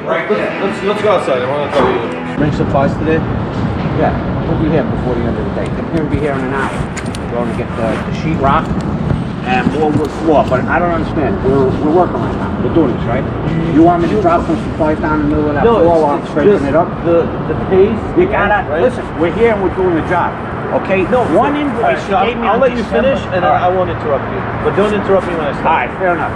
right there. Let's go outside. I want to tell you. Bring supplies today? Yeah, we'll be here before the end of the day. They're going to be here in an hour. We're going to get the sheet rock and more wood floor, but I don't understand. We're working right now. We're doing this, right? You want me to drop some supplies down in the middle of that floor while I'm straightening it up? The pace. You gotta, right? Listen, we're here and we're doing the job. Okay? No, one invoice you gave me. I'll let you finish and I won't interrupt you. But don't interrupt me when I start. Alright, fair enough.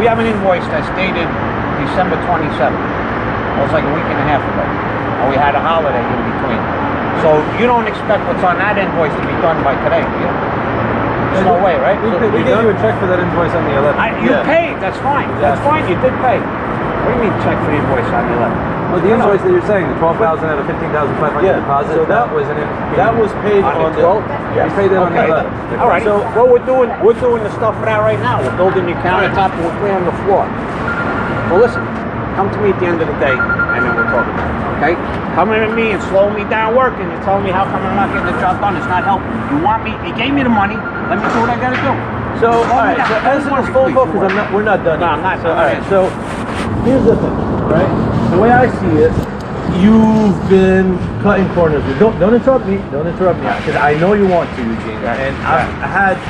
We have an invoice that's dated December 27th. Well, it's like a week and a half ago. And we had a holiday in between. So you don't expect what's on that invoice to be done by today, do you? There's no way, right? We gave you a check for that invoice on the 11th. You paid, that's fine. That's fine, you did pay. What do you mean check for the invoice on the 11th? Well, the invoice that you're saying, the 12,000 out of 15,500 deposit, so that was that was paid on the 12th. You paid that on the 11th. All right. So what we're doing the stuff for that right now. We're building the countertop and we're clearing the floor. Well, listen, come to me at the end of the day, and then we'll talk about it. Okay? Coming at me and slowing me down working and telling me how come I'm not getting the job done. It's not helping. You want me? You gave me the money. Let me do what I got to do. So all right. So answer this phone call because we're not done. No, I'm not. So, all right. So here's the thing, right? The way I see it. You've been cutting corners. Don't interrupt me. Don't interrupt me because I know you want to, Eugene. And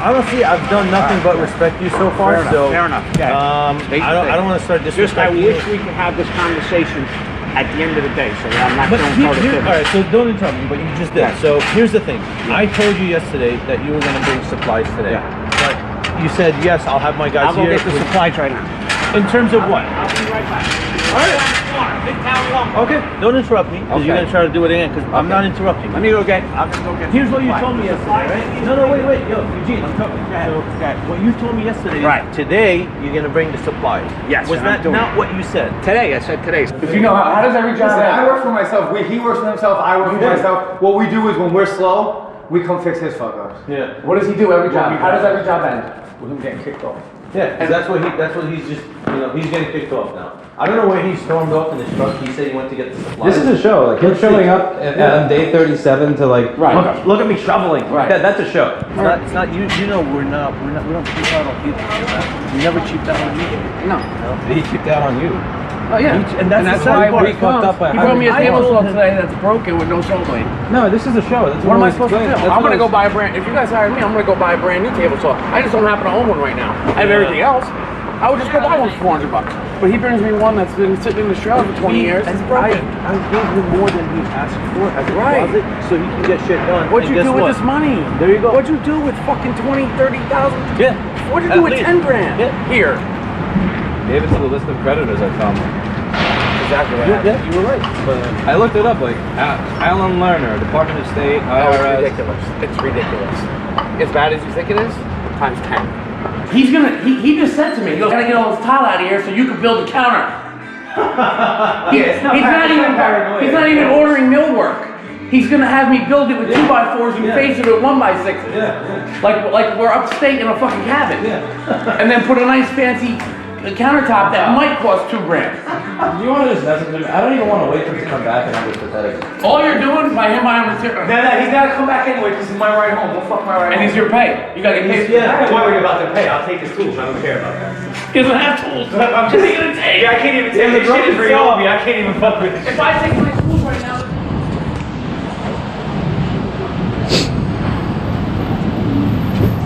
honestly, I've done nothing but respect you so far. Fair enough. Yeah. I don't want to start disrespecting I wish we could have this conversation at the end of the day, so I'm not going to all right, so don't interrupt me, but you just did. Yeah. So here's the thing. I told you yesterday that you were going to bring supplies today. Yeah. But you said yes. I'll have my guys here. I'll go get the supplies right now. In terms of what? I'll be right back. All right. Okay, don't interrupt me because you're gonna try to do it again. Because I'm not interrupting. Let me go get. I'm gonna go get. Here's what you told me yesterday, right? No, wait, yo, Eugene, I'm talking. So, what you told me yesterday. Right. Today you're gonna bring the supplies. Yes. Was that not what you said? Today, I said today. If you know how does every job? I work for myself. He works for himself. I work for myself. What we do is when we're slow, we come fix his fuck ups. Yeah. What does he do every job? How does every job end? With him getting kicked off. Yeah, and that's what he's just, he's getting kicked off now. I don't know where he stormed off in his truck. He said he went to get the supplies. This is a show. Like, him showing up on day 37 to like, look at me shoveling. Right. That's a show. It's not you know we don't cheap out on people. We never cheaped out on you. No. He cheaped out on you. Oh yeah. And that's why we fucked up. He brought me a table saw today that's broken with no saw blade. No, this is a show. That's what am I supposed to do? I'm gonna go buy a brand. If you guys hire me, I'm gonna go buy a brand new table saw. I just don't happen to own one right now. I have everything else. I would just go buy one for $400. But he brings me one that's been sitting in the trailer for 20 years. It's broken. I gave him more than he asked for as a deposit, so he can get shit done. What'd you do with this money? There you go. What'd you do with fucking 20, 30,000? Yeah. What'd you do with 10 grand? Yeah. Here. Gave it to the list of creditors I found. Exactly what Yeah, you were right. But I looked it up, like Alan Lerner, Department of State, IRS. It's ridiculous. It's ridiculous. As bad as you think it is, times 10. He's gonna, he just said to me, he goes, gotta get all this tile out of here so you can build a counter. He's not even ordering millwork. He's gonna have me build it with 2x4s and face it with 1x6s. Yeah. Like we're upstate in a fucking cabin. Yeah. And then put a nice fancy countertop that might cost $2 grand. You want to just message him? I don't even want to wait for him to come back and have this pathetic. All you're doing by him buying material. No, he's gotta come back anyway because he's my ride home. Don't fuck my ride home. And he's your pay. You gotta get paid. Yeah, I'm worried about the pay. I'll take his tools. I don't care about that. He doesn't have tools. I'm just gonna take. Yeah, I can't even take this shit is real me. I can't even fuck with this. If I take my tools right now.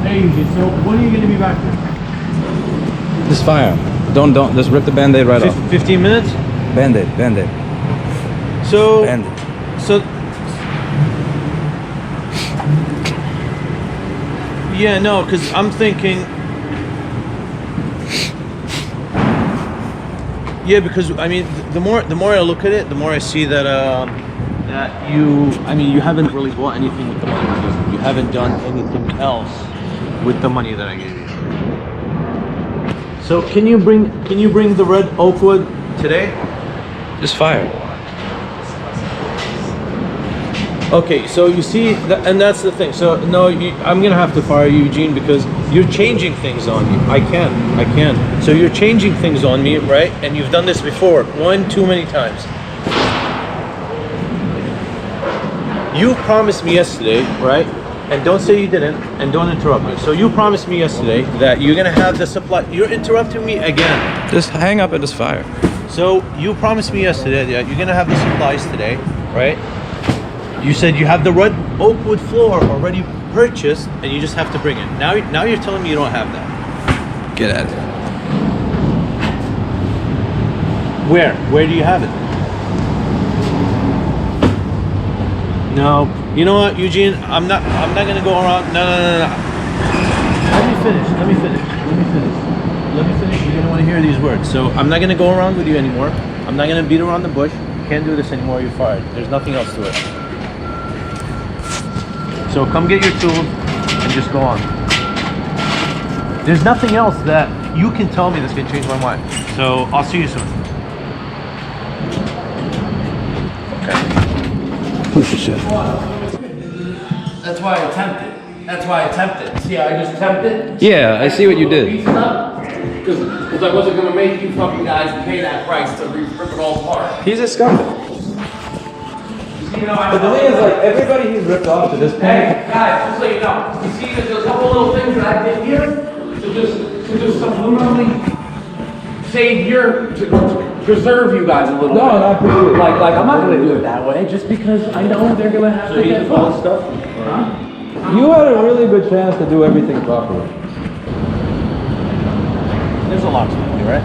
Hey, so when are you going to be back there? Just fire. Don't, just rip the Band-Aid right off. 15 minutes? Band-Aid. So, Band-Aid. Yeah, no, because I'm thinking, yeah, because I mean, the more I look at it, the more I see that you haven't really bought anything with the money I gave you. You haven't done anything else with the money that I gave you. So can you bring the red oak wood today? Just fire. Okay, so you see, and that's the thing. So no, I'm gonna have to fire you, Eugene, because you're changing things on me. I can. So you're changing things on me, right? And you've done this before, too many times. You promised me yesterday, right? And don't say you didn't, and don't interrupt me. So you promised me yesterday that you're gonna have the supply. You're interrupting me again. Just hang up and just fire. So you promised me yesterday that you're gonna have the supplies today, right? You said you have the red oak wood floor already purchased, and you just have to bring it. Now you're telling me you don't have that. Get at it. Where? Where do you have it? No. You know what, Eugene? I'm not gonna go around. No. Let me finish. You're gonna want to hear these words. So I'm not gonna go around with you anymore. I'm not gonna beat around the bush. You can't do this anymore. You're fired. There's nothing else to it. So come get your tools and just go on. There's nothing else that you can tell me that's gonna change my mind. So I'll see you soon. Push of shit. That's why I tempted. See how I just tempted? Yeah, I see what you did. Because I wasn't gonna make you fucking guys pay that price to rip it all apart. He's a scumbag. You know, But the thing is, like, everybody he's ripped off to this point. hey, guys, just so you know, you see there's a couple little things that I did here to just subliminally save to preserve you guys a little bit. No, not for you. Like I'm not gonna do it that way just because I know they're gonna have to get fucked. stuff. You had a really good chance to do everything properly. There's a locksmith here, right?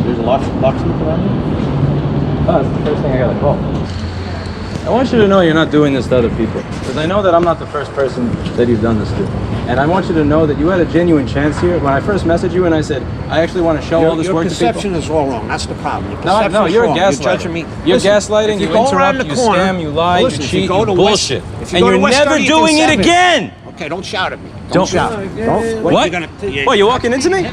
There's a locksmith around here? Oh, that's the first thing I got to call. I want you to know you're not doing this to other people. Because I know that I'm not the first person that you've done this to. And I want you to know that you had a genuine chance here. When I first messaged you and I said, I actually want to show all this work to people. Your perception is all wrong. That's the problem. Your No, perception is you're a wrong. gaslighter. You're judging me. You're Listen, gaslighting, if you go around interrupt, the you corner- scam, you lie, listen, you if cheat, go you to bullshit. If you And go you're to West never 30th doing and it 7th again! Okay, don't shout at me. Don't- Don't shout. Don't. What? You gonna, What, you walking into me? No,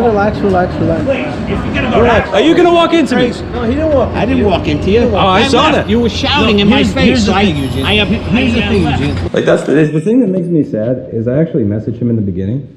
relax. Please, if you're gonna go that Are you gonna walk into me? No, he didn't walk. I didn't walk into you. Oh, I saw left. that. You were shouting in my face. Here's the thing, Eugene. Here's the thing, Eugene. Like the thing that makes me sad is I actually messaged him in the beginning,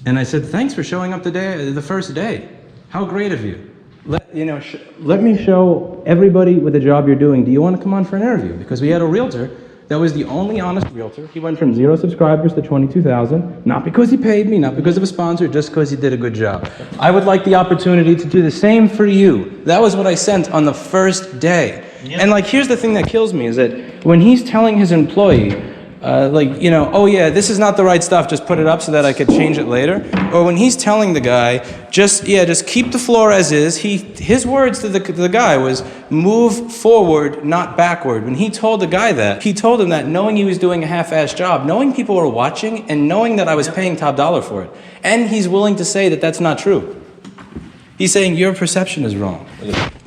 and I said, "Thanks for showing up the first day. How great of you. Let me show everybody with the job you're doing. Do you want to come on for an interview? Because we had a realtor that was the only honest realtor. He went from 0 subscribers to 22,000, not because he paid me, not because of a sponsor, just because he did a good job. I would like the opportunity to do the same for you. That was what I sent on the first day. And like, here's the thing that kills me is that when he's telling his employee, oh yeah, this is not the right stuff, just put it up so that I could change it later. Or when he's telling the guy, just keep the floor as is. His words to the guy was, move forward, not backward. When he told the guy that, he told him that knowing he was doing a half-assed job, knowing people were watching, and knowing that I was paying top dollar for it. And he's willing to say that that's not true. He's saying your perception is wrong.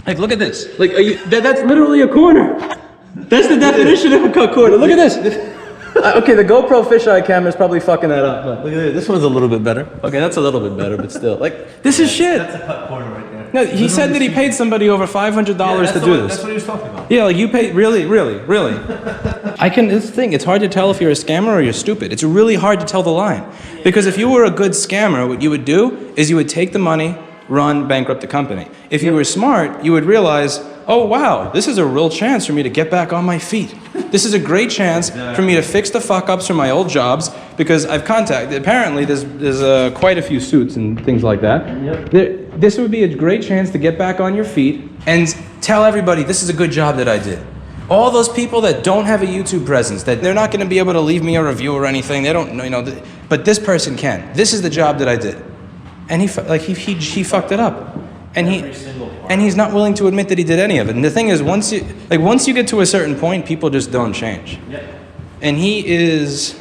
Like, look at this. Like, that's literally a corner. That's the definition of a cut corner. Look at this. Okay, the GoPro fisheye camera is probably fucking that up. But Look at this. This one's a little bit better. okay, that's a little bit better, but still, like, this is shit. That's a cut corner right there. No, he said that he paid somebody over $500 to do this. That's what he was talking about. Yeah, like you pay, really. This thing, it's hard to tell if you're a scammer or you're stupid. It's really hard to tell the line. Because if you were a good scammer, what you would do is you would take the money, run, bankrupt the company. If you were smart, you would realize, oh wow, this is a real chance for me to get back on my feet. This is a great chance for me to fix the fuck-ups from my old jobs because I've contacted, apparently there's quite a few suits and things like that. This would be a great chance to get back on your feet and tell everybody this is a good job that I did. All those people that don't have a YouTube presence, that they're not gonna be able to leave me a review or anything, they don't know, but this person can. This is the job that I did. And he fucked it up. And he's not willing to admit that he did any of it. And the thing is, once you get to a certain point, people just don't change. Yeah. And he's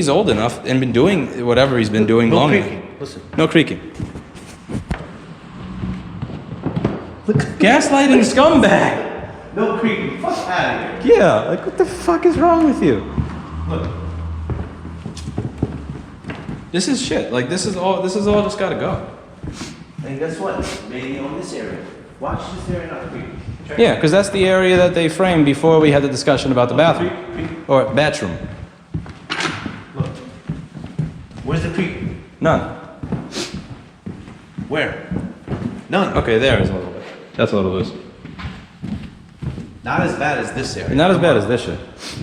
old enough and been doing whatever he's been doing long enough. Listen. No creaking. Look, gaslighting scumbag. No creaking. Fuck out of here. Yeah, like what the fuck is wrong with you? Look. This is shit. Like this is all just gotta go. And guess what? Maybe on this area. Watch this area not creaking. Yeah, because that's the area that they framed before we had the discussion about the bathroom. Or bathroom. Look. Where's the creek? None. Where? None. Okay, there is a little bit. That's a little loose. Not as bad as this area. Not as bad as this shit.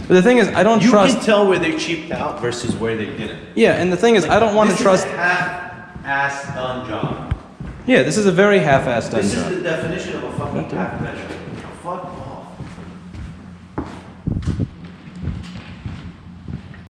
But the thing is, I don't trust. You can tell where they cheaped out versus where they didn't. Yeah, and the thing is, I don't want to trust. This is a half-ass done job. Yeah, this is a very half-assed done This job. is the definition of a fucking half measure. Fuck off.